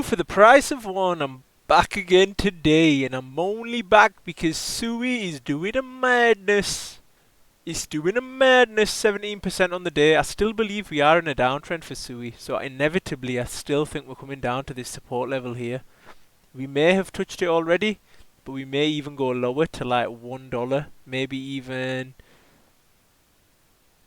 for the price of one. I'm back again today, and I'm only back because SUI is doing a madness. It's doing a madness, 17% on the day. I still believe we are in a downtrend for SUI, so inevitably I still think we're coming down to this support level here. We may have touched it already, but we may even go lower to like $1, maybe even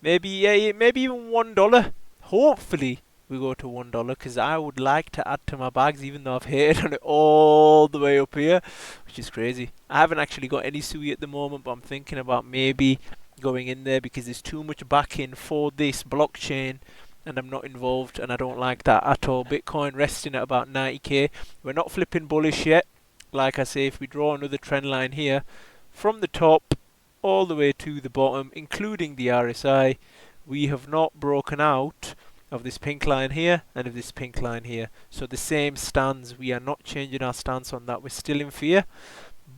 $1. Hopefully we go to $1 because I would like to add to my bags, even though I've hated on it all the way up here, which is crazy. I haven't actually got any SUI at the moment, but I'm thinking about maybe going in there because there's too much backing for this blockchain and I'm not involved, and I don't like that at all. Bitcoin resting at about 90k. We're not flipping bullish yet. Like I say, if we draw another trend line here from the top all the way to the bottom, including the RSI, we have not broken out of this pink line here and of this pink line here. So the same stands. We are not changing our stance on that. We're still in fear.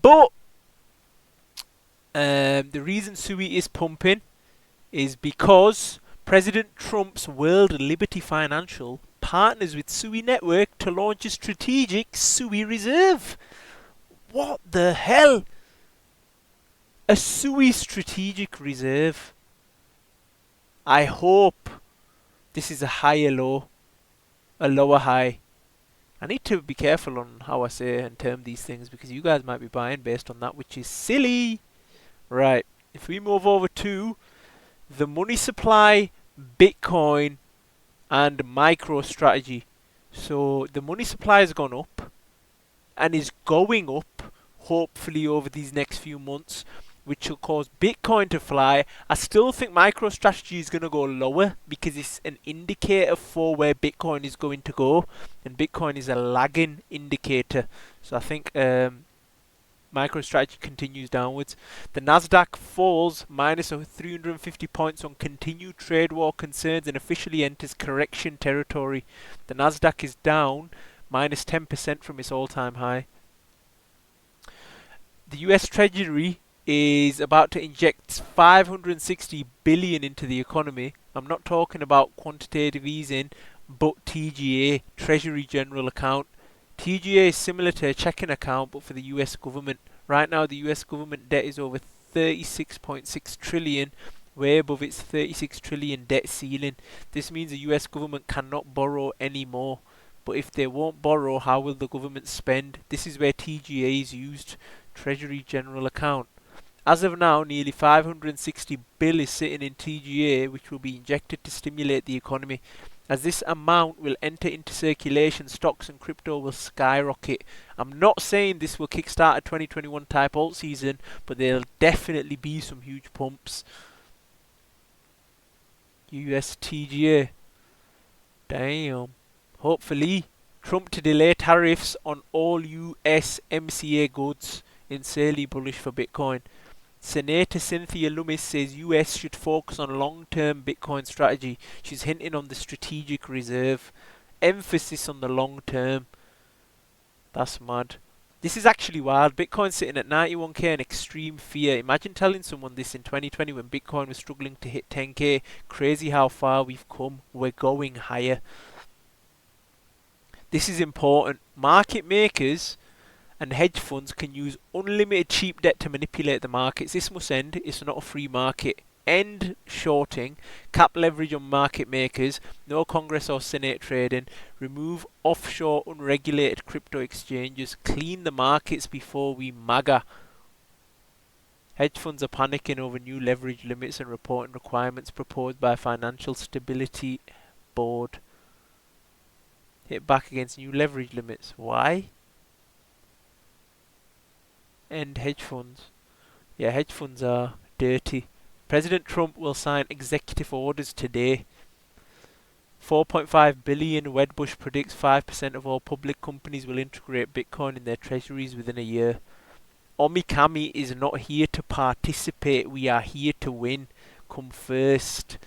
But the reason SUI is pumping is because President Trump's World Liberty Financial partners with SUI Network to launch a strategic SUI Reserve. What the hell? A SUI strategic reserve. I hope this is a higher low, a lower high. I need to be careful on how I say and term these things because you guys might be buying based on that, which is silly. Right, if we move over to the money supply, Bitcoin, and MicroStrategy. So the money supply has gone up and is going up, hopefully over these next few months, which will cause Bitcoin to fly. I still think MicroStrategy is going to go lower because it's an indicator for where Bitcoin is going to go, and Bitcoin is a lagging indicator. So I think MicroStrategy continues downwards. The Nasdaq falls minus 350 points on continued trade war concerns and officially enters correction territory. The Nasdaq is down minus 10% from its all-time high. The US Treasury is about to inject 560 billion into the economy. I'm not talking about quantitative easing, but TGA, Treasury General Account. TGA is similar to a checking account, but for the US government. Right now, the US government debt is over 36.6 trillion, way above its 36 trillion debt ceiling. This means the US government cannot borrow anymore. But if they won't borrow, how will the government spend? This is where TGA is used, Treasury General Account. As of now, nearly 560 bill is sitting in TGA, which will be injected to stimulate the economy. As this amount will enter into circulation, stocks and crypto will skyrocket. I'm not saying this will kickstart a 2021 type alt season, but there'll definitely be some huge pumps. US TGA. Damn. Hopefully, Trump to delay tariffs on all US MCA goods. Insanely bullish for Bitcoin. Senator Cynthia Lummis says US should focus on long-term Bitcoin strategy. She's hinting on the strategic reserve. Emphasis on the long term. That's mad. This is actually wild. Bitcoin sitting at 91k and extreme fear. Imagine telling someone this in 2020 when Bitcoin was struggling to hit 10k. Crazy how far we've come. We're going higher. This is important. Market makers and hedge funds can use unlimited cheap debt to manipulate the markets. This must end. It's not a free market. End shorting, cap leverage on market makers, no Congress or Senate trading, remove offshore unregulated crypto exchanges, clean the markets before we MAGA. Hedge funds are panicking over new leverage limits and reporting requirements proposed by Financial Stability Board. Hit back against new leverage limits. Why? And hedge funds. Yeah, hedge funds are dirty. President Trump will sign executive orders today. 4.5 billion. Wedbush predicts 5% of all public companies will integrate Bitcoin in their treasuries within a year. Omikami is not here to participate. We are here to win. Come first.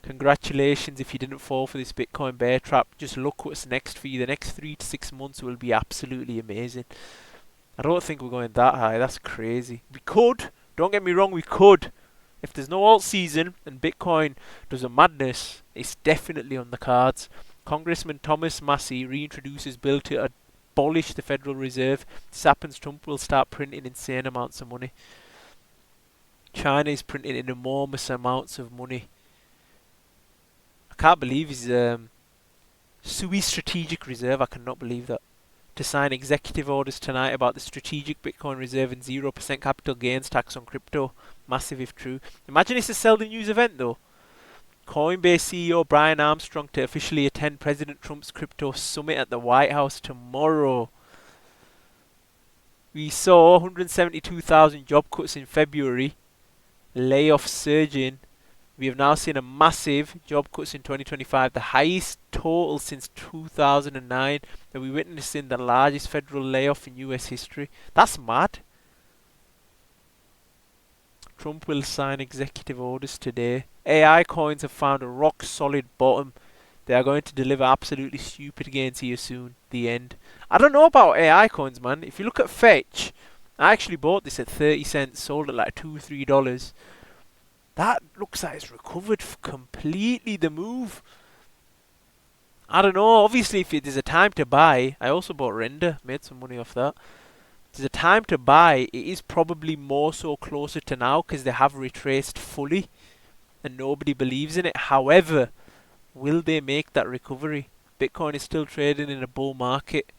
Congratulations if you didn't fall for this Bitcoin bear trap. Just look what's next for you. The next 3 to 6 months will be absolutely amazing. I don't think we're going that high. That's crazy. We could. Don't get me wrong, we could. If there's no alt season and Bitcoin does a madness, it's definitely on the cards. Congressman Thomas Massey reintroduces bill to abolish the Federal Reserve. This happens, Trump will start printing insane amounts of money. China is printing enormous amounts of money. I can't believe his SUI Strategic Reserve. I cannot believe that. To sign executive orders tonight about the strategic Bitcoin reserve and 0% capital gains tax on crypto. Massive if true. Imagine it's a sell the news event though. Coinbase CEO Brian Armstrong to officially attend President Trump's crypto summit at the White House tomorrow. We saw 172,000 job cuts in February. Layoffs surging. We have now seen a massive job cuts in 2025, the highest total since 2009, and we're witnessing the largest federal layoff in US history. That's mad. Trump will sign executive orders today. AI coins have found a rock solid bottom. They are going to deliver absolutely stupid gains here soon. The end. I don't know about AI coins, man. If you look at Fetch, I actually bought this at 30 cents, sold at like $2-3. That looks like it's recovered completely, the move. I don't know. Obviously, if there's a time to buy, I also bought Render, made some money off that. If there's a time to buy, it is probably more so closer to now because they have retraced fully and nobody believes in it. However, will they make that recovery? Bitcoin is still trading in a bull market.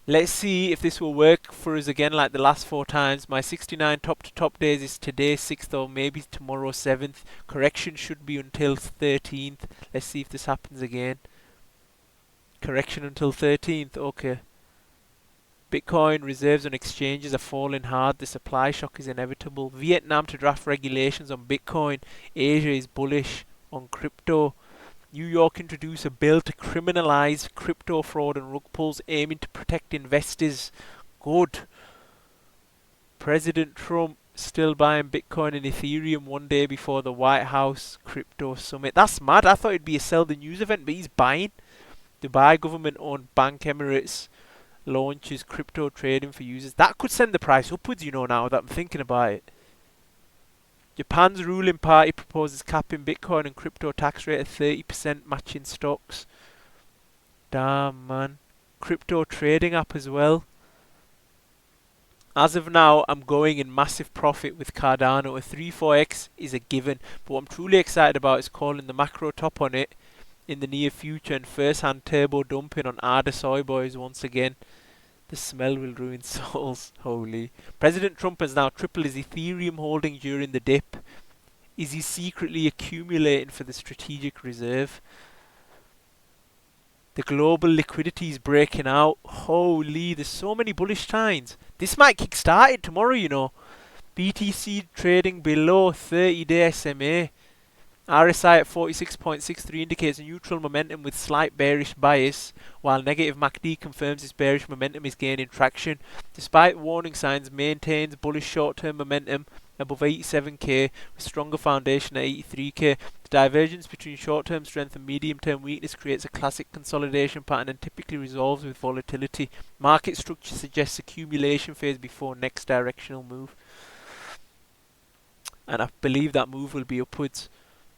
Let's see if this will work for us again like the last 4 times. My 69 top to top days is today 6th or maybe tomorrow 7th. Correction should be until 13th. Let's see if this happens again. Correction until 13th. Okay. Bitcoin reserves on exchanges are falling hard. The supply shock is inevitable. Vietnam to draft regulations on Bitcoin. Asia is bullish on crypto. New York introduced a bill to criminalize crypto fraud and rug pulls, aiming to protect investors. Good. President Trump still buying Bitcoin and Ethereum one day before the White House crypto summit. That's mad. I thought it'd be a sell the news event, but he's buying. Dubai government-owned Bank Emirates launches crypto trading for users. That could send the price upwards, you know, now that I'm thinking about it. Japan's ruling party proposes capping Bitcoin and crypto tax rate at 30%, matching stocks. Damn, man. Crypto trading app as well. As of now, I'm going in massive profit with Cardano. A 3-4x is a given. But what I'm truly excited about is calling the macro top on it in the near future and first-hand turbo dumping on Ada Soy Boys once again. The smell will ruin souls. Holy. President Trump has now tripled his Ethereum holding during the dip. Is he secretly accumulating for the strategic reserve? The global liquidity is breaking out. Holy, there's so many bullish signs. This might kickstart it tomorrow, you know. BTC trading below 30-day SMA. RSI at 46.63 indicates a neutral momentum with slight bearish bias, while negative MACD confirms this bearish momentum is gaining traction. Despite warning signs, maintains bullish short-term momentum above 87k with stronger foundation at 83k. The divergence between short-term strength and medium-term weakness creates a classic consolidation pattern and typically resolves with volatility. Market structure suggests accumulation phase before next directional move. And I believe that move will be upwards.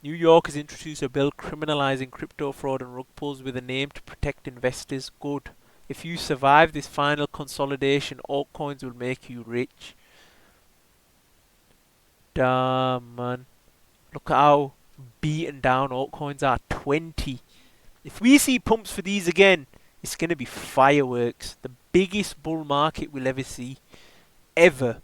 New York has introduced a bill criminalizing crypto fraud and rug pulls with an aim to protect investors. Good. If you survive this final consolidation, altcoins will make you rich. Damn, man. Look at how beaten down altcoins are. 20. If we see pumps for these again, it's going to be fireworks. The biggest bull market we'll ever see. Ever.